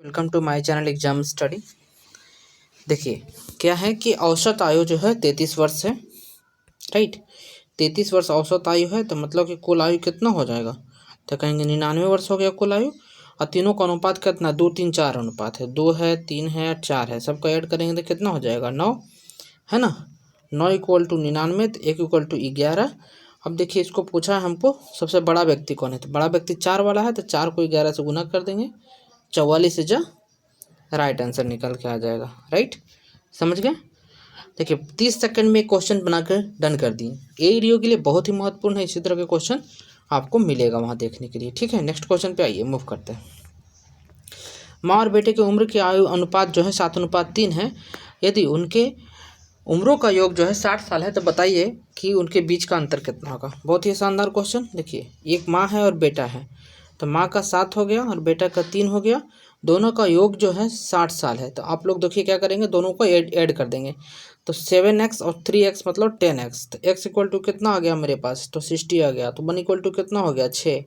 Welcome to my channel exam study. देखिए क्या है कि औसत आयु जो है 33 वर्ष है, राइट। 33 वर्ष औसत आयु है तो मतलब कि कुल आयु कितना हो जाएगा, तो कहेंगे 99 वर्ष हो गया कुल आयु। और तीनों का अनुपात कितना, 2 3 4 अनुपात है, 2 है 3 है 4 है, सबको ऐड करेंगे तो कितना हो जाएगा 9, है ना। 9 इक्वल टू 99 तो 1 इक्वल टू 11। अब देखिए इसको पूछा है हमको सबसे बड़ा व्यक्ति कौन है, तो बड़ा व्यक्ति 4 वाला है, तो 4 को 11 से गुना कर देंगे, 44 से जा राइट आंसर निकल के आ जाएगा, राइट। समझ गए। देखिए 30 सेकंड में क्वेश्चन बनाकर डन कर दिए। ये वीडियो के लिए बहुत ही महत्वपूर्ण है, इसी तरह के क्वेश्चन आपको मिलेगा वहाँ देखने के लिए, ठीक है। नेक्स्ट क्वेश्चन पे आइए, मूव करते हैं। माँ और बेटे की उम्र की आयु अनुपात जो है 7:3 है। यदि उनके उम्रों का योग जो है 60 साल है तो बताइए कि उनके बीच का अंतर कितना होगा। बहुत ही शानदार क्वेश्चन। देखिए एक माँ है और बेटा है, तो माँ का 7 हो गया और बेटा का 3 हो गया, दोनों का योग जो है 60 साल है। तो आप लोग देखिए क्या करेंगे, दोनों को ऐड कर देंगे, तो 7x और 3x मतलब 10x। तो x इक्वल टू कितना आ गया मेरे पास, तो 60 आ गया, तो 1 इक्वल टू कितना हो गया 6,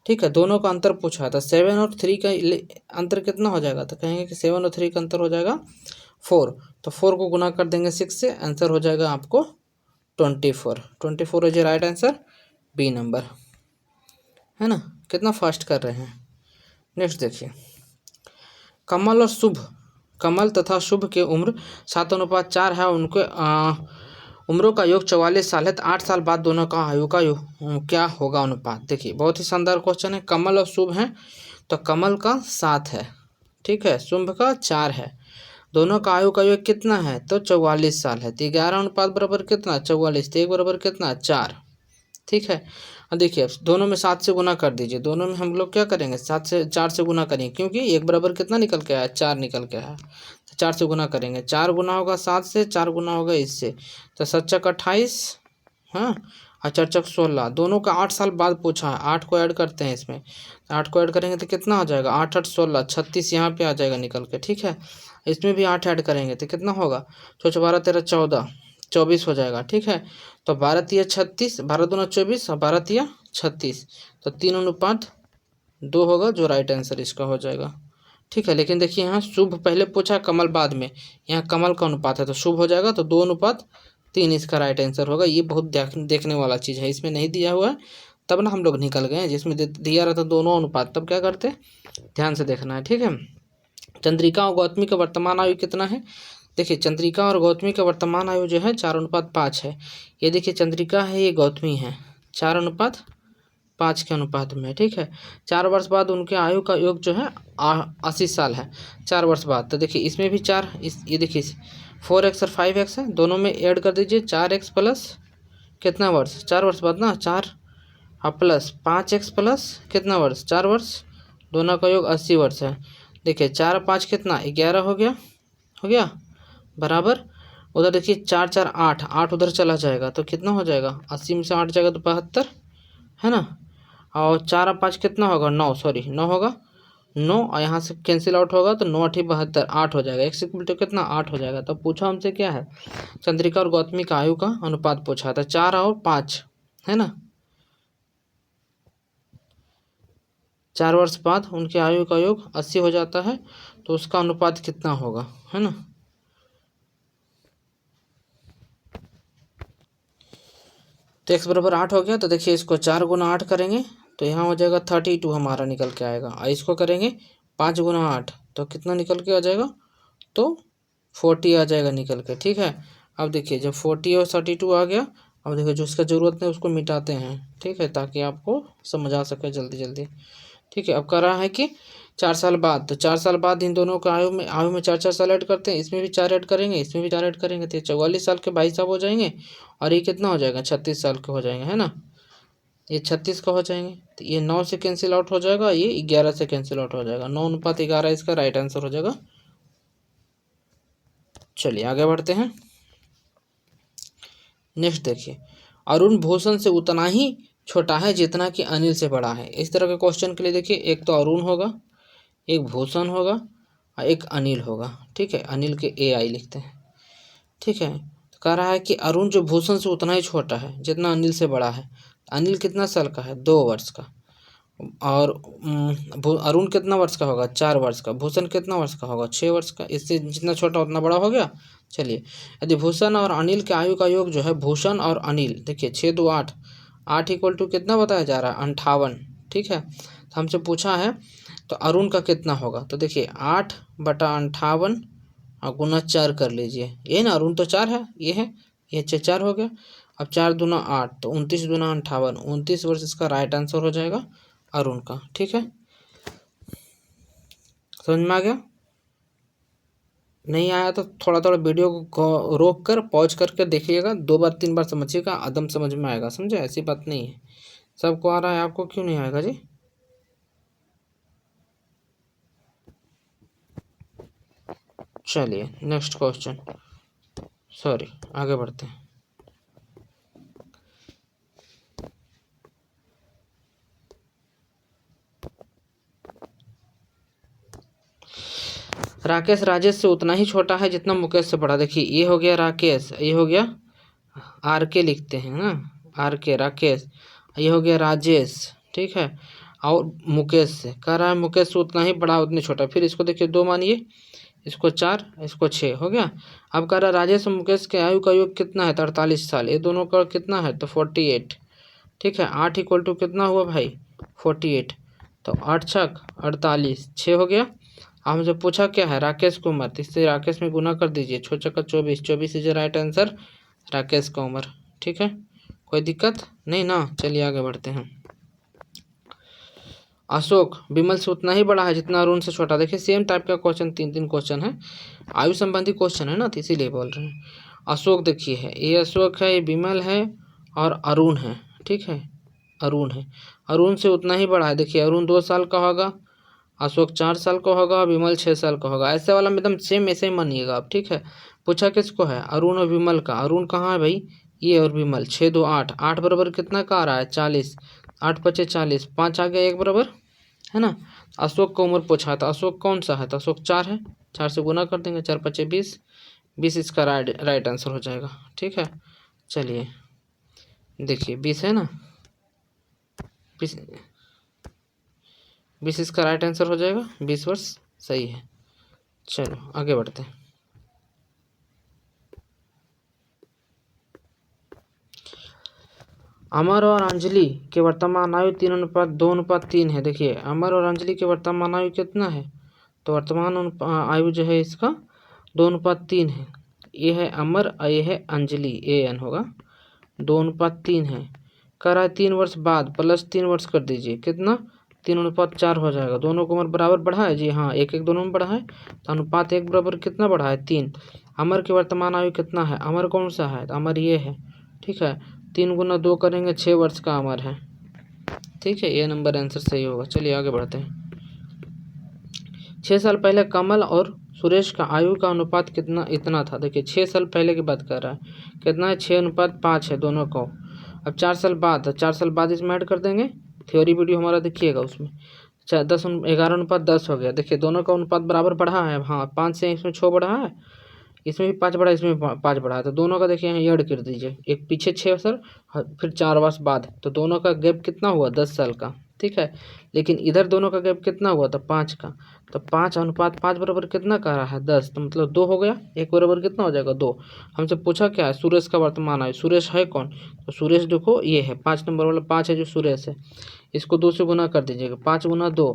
ठीक है। दोनों का अंतर पूछा था, 7 और 3 का अंतर कितना हो जाएगा, तो कहेंगे कि 7 और 3 का अंतर हो जाएगा 4। तो 4 को गुना कर देंगे 6 से, आंसर हो जाएगा आपको 24। 24 हो जाए राइट आंसर, बी नंबर, है ना। कितना फास्ट कर रहे हैं। नेक्स्ट देखिए, कमल और शुभ, कमल तथा शुभ के उम्र 7:4 है, उनके उम्रों का योग 44 साल है, तो 8 साल बाद दोनों का आयु का क्या होगा अनुपात। देखिए बहुत ही शानदार क्वेश्चन है। कमल और शुभ हैं, तो कमल का 7 है, ठीक है, शुभ का 4 है, दोनों का आयु का योग कितना है, तो 44 साल है। तो 11 अनुपात बराबर कितना 44, तो 1 बराबर कितना 4, ठीक है। और देखिए दोनों में 7 से गुना कर दीजिए, दोनों में हम लोग क्या करेंगे 4 से गुना करेंगे, क्योंकि 1 बराबर कितना निकल के आया 4 निकल के आया, तो 4 से गुना करेंगे, 4 गुना होगा 7 से, 4 गुना होगा इससे, तो 7 28, हाँ, और 4 16, दोनों का 8 साल बाद पूछा है। 8 को ऐड करते हैं इसमें, 8 को ऐड करेंगे तो कितना हो जाएगा 8 8 16, 36 यहाँ पे आ जाएगा निकल के, ठीक है। इसमें भी 8 ऐड करेंगे तो कितना होगा, 6 12 13 14, 24 हो जाएगा, ठीक है। तो 12 तिया 36, 12 दूना 24 और 12 तिया 36, तो 3:2 होगा, जो राइट आंसर इसका हो जाएगा, ठीक है। लेकिन देखिए यहाँ शुभ पहले पूछा, कमल बाद में, यहाँ कमल का अनुपात है तो शुभ हो जाएगा, तो 2:3 इसका राइट आंसर होगा। ये बहुत देखने वाला चीज़ है, इसमें नहीं दिया हुआ है तब ना हम लोग निकल गए हैं, जिसमें दिया रहता दोनों अनुपात तब क्या करते, ध्यान से देखना है, ठीक है। चंद्रिका और गौतमी का वर्तमान आयु कितना है। देखिए चंद्रिका और गौतमी का वर्तमान आयु जो है 4:5 है। ये देखिए चंद्रिका है, ये गौतमी है, 4:5 के अनुपात में, ठीक है। 4 वर्ष बाद उनके आयु का योग जो है 80 साल है, 4 वर्ष बाद। तो देखिए इसमें भी 4, ये देखिए 4x और 5x है, दोनों में ऐड कर दीजिए, 4x प्लस कितना वर्ष 4 वर्ष बाद ना, 4 और प्लस 5x प्लस कितना वर्ष 4 वर्ष, दोनों का योग 80 वर्ष है। देखिए 4 और 5 कितना 11 हो गया बराबर, उधर देखिए 4 4 8, 8 उधर चला जाएगा तो कितना हो जाएगा, 80 में से 8 जाएगा तो 72, है ना। और 4 और 5 कितना होगा 9, सॉरी 9 होगा, 9 और यहाँ से कैंसिल आउट होगा तो 9 8 72, 8 हो जाएगा, x इक्वल टू कितना 8 हो जाएगा। तो पूछा हमसे क्या है, चंद्रिका और गौतमी का आयु का अनुपात पूछा था, 4 और 5, है ना। 4 वर्ष बाद उनके आयु का योग 80 हो जाता है, तो उसका अनुपात कितना होगा, है ना। तो x बराबर 8 हो गया, तो देखिए इसको 4 गुना 8 करेंगे तो यहाँ हो जाएगा 32 हमारा निकल के आएगा, और इसको करेंगे 5 गुना 8 तो कितना निकल के आ जाएगा, तो 40 आ जाएगा निकल के, ठीक है। अब देखिए जब 40 और 32 आ गया, अब देखिए जो इसका ज़रूरत नहीं उसको मिटाते हैं, ठीक है, ताकि आपको समझ आ सके जल्दी जल्दी, ठीक है। अब कर रहा है कि 4 साल बाद, तो 4 साल बाद इन दोनों का आयु में 4 4 साल ऐड करते हैं, इसमें भी 4 ऐड करेंगे, इसमें भी 4 ऐड करेंगे, तो 44 साल के भाई साहब हो जाएंगे, और ये कितना हो जाएगा 36 साल के हो जाएंगे, है ना। ये 36 का हो जाएंगे, तो ये 9 से कैंसिल आउट हो जाएगा, ये 11 से कैंसिल आउट हो जाएगा, 9:11 इसका राइट आंसर हो जाएगा। चलिए आगे बढ़ते हैं। नेक्स्ट देखिए, अरुण भूषण से उतना ही छोटा है जितना कि अनिल से बड़ा है। इस तरह के क्वेश्चन के लिए देखिए एक तो अरुण होगा, एक भूषण होगा और एक अनिल होगा, ठीक है। अनिल के AI लिखते हैं, ठीक है। तो कह रहा है कि अरुण जो भूषण से उतना ही छोटा है जितना अनिल से बड़ा है। अनिल कितना साल का है 2 वर्ष का, और अरुण कितना वर्ष का होगा? 4 वर्ष का। भूषण कितना वर्ष का होगा? 6 वर्ष का। इससे जितना छोटा उतना बड़ा हो गया। चलिए, यदि भूषण और अनिल के आयु का योग जो है, भूषण और अनिल, देखिए 6 2 8, 8 इक्वल टू कितना बताया जा रहा है? 58। ठीक है, तो हमसे पूछा है तो अरुण का कितना होगा? तो देखिए 8/58 और गुना 4 कर लीजिए। ये ना, अरुण तो 4 है, ये है, ये 4 हो गया। अब 4 दूना 8, तो 29 दूना 58, 29 वर्ष इसका राइट आंसर हो जाएगा अरुण का। ठीक है, समझ में आ गया? नहीं आया तो थोड़ा थोड़ा वीडियो को रोक कर पॉज करके देखिएगा, 2 बार 3 बार समझिएगा, आदम समझ में आएगा। समझे? ऐसी बात नहीं है, सबको आ रहा है, आपको क्यों नहीं आएगा जी? चलिए नेक्स्ट क्वेश्चन, सॉरी आगे बढ़ते हैं। राकेश राजेश से उतना ही छोटा है जितना मुकेश से बड़ा। देखिए ये हो गया राकेश, ये हो गया आर के, लिखते हैं ना आर के, राकेश। ये हो गया राजेश। ठीक है, और मुकेश से कह रहा है, मुकेश से उतना ही बड़ा उतने छोटा। फिर इसको देखिए 2 मानिए, इसको 4, इसको 6 हो गया। अब कह रहा है राजेश और मुकेश के आयु का योग कितना है? तो 48 साल। ये दोनों का कितना है? तो 48। ठीक है, 8 इक्वल टू कितना हुआ भाई? 48। तो 8 छक 48, 6 हो गया। हमसे पूछा क्या है? राकेश की उम्र, इससे राकेश में गुना कर दीजिए। 6 चक्का 24, 24 इज राइट आंसर, राकेश का उम्र। ठीक है, कोई दिक्कत नहीं ना? चलिए आगे बढ़ते हैं। अशोक विमल से उतना ही बड़ा है जितना अरुण से छोटा। देखिए सेम टाइप का क्वेश्चन, 3 क्वेश्चन है, आयु संबंधी क्वेश्चन है ना, तो इसीलिए बोल रहे हैं। अशोक देखिए है, ये अशोक है, ये विमल है और अरुण है। ठीक है, अरुण है, अरुण से उतना ही बड़ा है। देखिए अरुण 2 साल का होगा, अशोक 4 साल का होगा, विमल 6 साल का होगा। ऐसे वाला में एकदम सेम ऐसे ही मानिएगा आप। ठीक है, पूछा किसको है? अरुण और विमल का। अरुण कहाँ है भाई? ये, और विमल 6 2 8, 8 बराबर कितना का आ रहा है? 40, 8 5 40, 5 आ गया 1 बराबर, है ना। अशोक का उम्र पूछा था, अशोक कौन सा है? तो अशोक 4 है, 4 से गुना कर देंगे, 4 5 20, 20 इसका राइट आंसर हो जाएगा। ठीक है, चलिए देखिए 20 है ना, 20, 20 इसका राइट आंसर हो जाएगा, 20 वर्ष सही है। चलो आगे बढ़ते हैं। अमर और अंजलि के वर्तमान आयु 3:2:3 है। देखिए अमर और अंजलि के वर्तमान आयु कितना है? तो वर्तमान आयु जो है इसका 2:3 है। ये है अमर और ये है अंजलि, AN होगा, 2:3 है। कह रहा है 3 वर्ष बाद प्लस 3 वर्ष कर दीजिए, कितना? 3:4 हो जाएगा। दोनों को उम्र बराबर बढ़ा है जी, हाँ, एक एक दोनों में बढ़ा है, तो अनुपात 1 बराबर कितना बढ़ा है? 3। अमर की वर्तमान आयु कितना है? अमर कौन सा है? तो अमर ये है। ठीक है, 3 गुना 2 करेंगे, 6 वर्ष का अमर है। ठीक है, ये नंबर आंसर सही होगा। चलिए आगे बढ़ते हैं। 6 साल पहले कमल और सुरेश का आयु का अनुपात कितना इतना था? देखिए 6 साल पहले की बात कर रहा है, कितना है? 6:5 है दोनों को। अब 4 साल बाद, 4 साल बाद इसमें ऐड कर देंगे। थ्योरी वीडियो हमारा देखिएगा, उसमें 11:10 हो गया। देखिए दोनों का अनुपात बराबर बढ़ा है, हाँ, 5 से इसमें 6 बढ़ा है, इसमें भी 5 बढ़ा, इसमें भी 5 बढ़ा है, तो दोनों का देखिए यहाँ ऐड कर दीजिए। एक पीछे 6 साल, फिर 4 वर्ष बाद, तो दोनों का गैप कितना हुआ? 10 साल का। ठीक है, लेकिन इधर दोनों का गैप कितना हुआ? तो 5 का। तो 5:5 बराबर कितना कह रहा है? 10, तो मतलब 2 हो गया, 1 बराबर कितना हो जाएगा? 2। हमसे पूछा क्या है? सुरेश का वर्तमान आयु। सुरेश है कौन? तो सुरेश देखो ये है, 5 नंबर वाला 5 है जो सुरेश है, इसको 2 से गुना कर दीजिएगा, 5 गुना 2,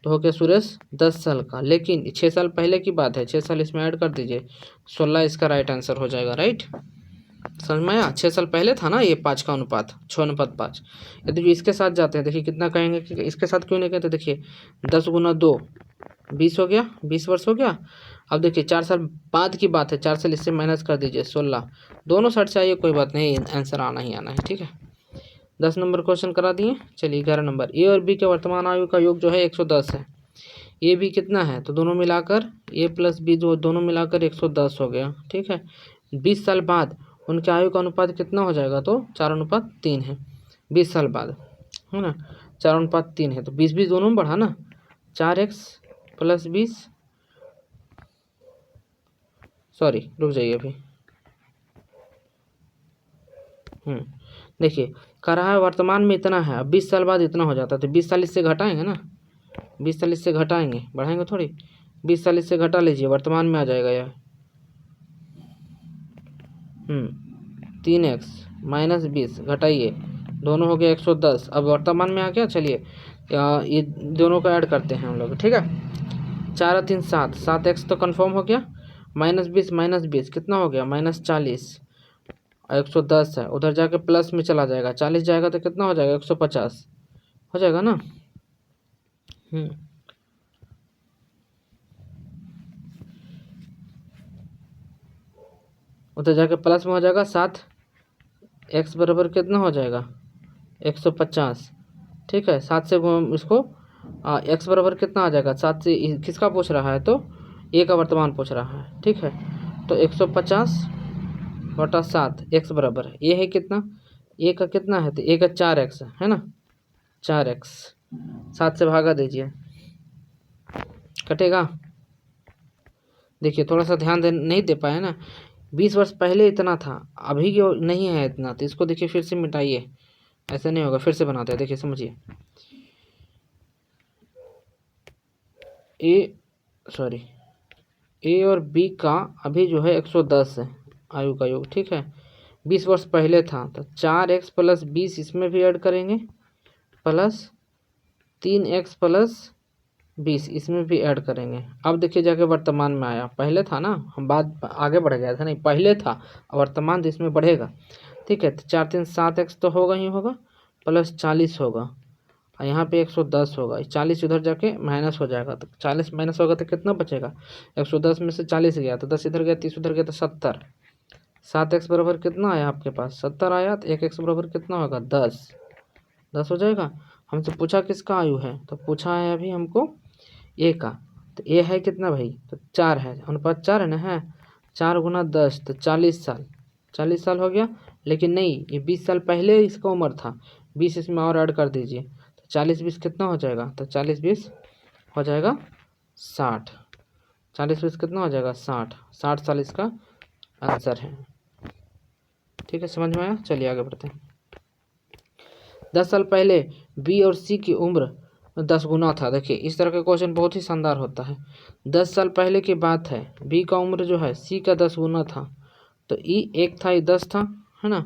तो हो गया सुरेश 10 साल का। लेकिन 6 साल पहले की बात है, 6 साल इसमें ऐड कर दीजिए, 16 इसका राइट आंसर हो जाएगा। राइट, समझ में आया? 6 साल पहले था ना ये 5 का अनुपात, 6:5। यदि जो इसके साथ जाते हैं, देखिए कितना कहेंगे कि इसके साथ क्यों नहीं कहते? देखिए 10 गुना 2 20 हो गया, 20 वर्ष हो गया। अब देखिए 4 साल बाद की बात है, 4 साल इससे माइनस कर दीजिए, 16। दोनों साइड से आइए, कोई बात नहीं, आंसर आना ही आना है। ठीक है, 10 नंबर क्वेश्चन करा दिए। चलिए 11 नंबर, ए और बी के वर्तमान आयु का योग जो है 110 है। ए बी कितना है? तो दोनों मिलाकर ए प्लस बी, जो दोनों मिलाकर 110 हो गया। ठीक है, 20 साल बाद उनके आयु का अनुपात कितना हो जाएगा? तो 4:3 है, 20 साल बाद, है ना, 4:3 है, तो 20 दोनों में बढ़ा ना, 4x + 20, सॉरी रुक जाइए अभी, देखिए कह रहा है वर्तमान में इतना है, अब 20 साल बाद इतना हो जाता है, तो 20 साल इससे घटाएंगे ना, 20 साल इससे घटाएंगे, बढ़ाएंगे थोड़ी, 20 साल इससे घटा लीजिए, वर्तमान में आ जाएगा यह 3x माइनस 20 घटाइए, दोनों हो गया 110। अब वर्तमान में आ गया, चलिए ये दोनों को ऐड करते हैं हम लोग, ठीक है। 4 और 3 7, 7x तो कन्फर्म हो गया, माइनस बीस कितना हो गया, -40, 110 है, उधर जाके प्लस में चला जाएगा, 40 जाएगा तो कितना हो जाएगा, 150 हो जाएगा ना। उधर जाके प्लस में हो जाएगा 7, x बराबर कितना हो जाएगा, 150, ठीक है। 7 से इसको x बराबर कितना आ जाएगा, 7 से किसका पूछ रहा है, तो a का वर्तमान पूछ रहा है, ठीक है। तो 150 बटा 7 x बराबर ये है कितना, a का कितना है, तो a का 4x है ना, 4x 7 से भागा दीजिए, कटेगा। देखिए थोड़ा सा ध्यान दे, नहीं दे पाए ना, 20 वर्ष पहले इतना था, अभी क्यों नहीं है इतना, तो इसको देखिए फिर से मिटाइए, ऐसा नहीं होगा, फिर से बनाते हैं, देखिए समझिए, ए और बी का अभी जो है 110 है आयु का योग, ठीक है। 20 वर्ष पहले था, तो 4x प्लस 20 इसमें भी ऐड करेंगे, प्लस 3x प्लस 20 इसमें भी ऐड करेंगे। अब देखिए जाके वर्तमान में आया, पहले था ना, हम बात आगे बढ़ गया था, नहीं पहले था, वर्तमान तो इसमें बढ़ेगा, ठीक है। तो 4 3 7x तो होगा ही होगा, प्लस 40 होगा, और यहाँ पे 110 होगा, 40 उधर जाके माइनस हो जाएगा, तो 40 माइनस होगा तो कितना बचेगा, 110 में से 40 गया तो 10 इधर गया, 30 उधर गया तो 70, 7x बराबर कितना आया आपके पास, 70 आया, तो 1x बराबर कितना होगा, 10 हो जाएगा। हमसे पूछा किसका आयु है, तो पूछा है अभी हमको ए का, तो ए है कितना भाई, तो 4 है, अनुपात 4 है ना, है 4 गुना 10 तो 40 साल, 40 साल हो गया। लेकिन नहीं, ये 20 साल पहले इसका उम्र था, 20 इसमें और ऐड कर दीजिए, तो 40 20 कितना हो जाएगा, तो 40 20 हो जाएगा 60, 40 20 कितना हो जाएगा 60 साल इसका आंसर है, ठीक है। समझ में आया, चलिए आगे बढ़ते हैं। 10 साल पहले बी और सी की उम्र 10 गुना था, देखिए इस तरह का क्वेश्चन बहुत ही शानदार होता है। 10 साल पहले की बात है, बी का उम्र जो है सी का 10 गुना था, तो ई 1 था, ये 10 था, है ना।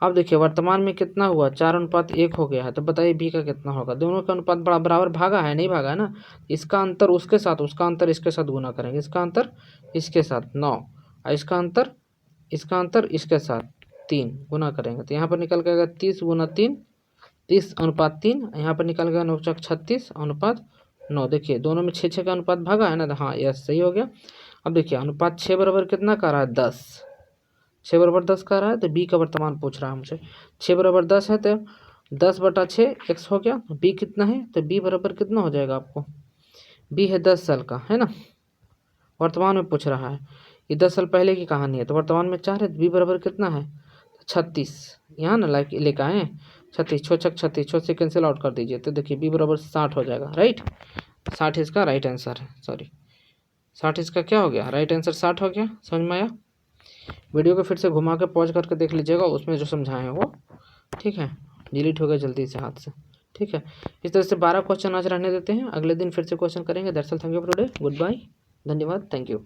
अब देखिए वर्तमान में कितना हुआ, 4:1 हो गया है, तो बताइए बी का कितना होगा, दोनों का अनुपात बराबर भागा है, नहीं भागा है ना, इसका अंतर उसके साथ, उसका अंतर इसके साथ गुना करेंगे, इसका अंतर इसके साथ 9, और इसका अंतर इसके साथ 3 गुना करेंगे, तो यहाँ पर निकल के आएगा 30 गुना 3, 30:3, यहाँ पर निकल गया 9 चौक 36:9। देखिए दोनों में 6 का अनुपात भागा है ना, तो हाँ यस सही हो गया। अब देखिए अनुपात 6 बराबर कितना कर रहा है, 10, 6 बराबर 10 कर रहा है, तो बी का वर्तमान पूछ रहा है हमसे, 6 बराबर 10 है, तो 10/6 x हो गया। बी कितना है, तो बी बराबर कितना हो जाएगा आपको, बी है 10 साल का, है ना, वर्तमान में पूछ रहा है, ये 10 साल पहले की कहानी है, तो वर्तमान में 4 है, बी बराबर कितना है, 36, यहाँ ना लेकर आए 36, 36 6 से कैंसिल आउट कर दीजिए, तो देखिए बी बराबर 60 हो जाएगा, राइट, 60 इसका राइट आंसर है, सॉरी 60 इसका क्या हो गया, राइट आंसर 60 हो गया। समझ में आया, वीडियो को फिर से घुमा के पॉज करके देख लीजिएगा, उसमें जो समझाए हैं वो, ठीक है, डिलीट हो गया जल्दी से हाथ से, ठीक है। इस तरह से 12 क्वेश्चन आज रहने देते हैं, अगले दिन फिर से क्वेश्चन करेंगे। That's all, thank you for today, goodbye, धन्यवाद, थैंक यू।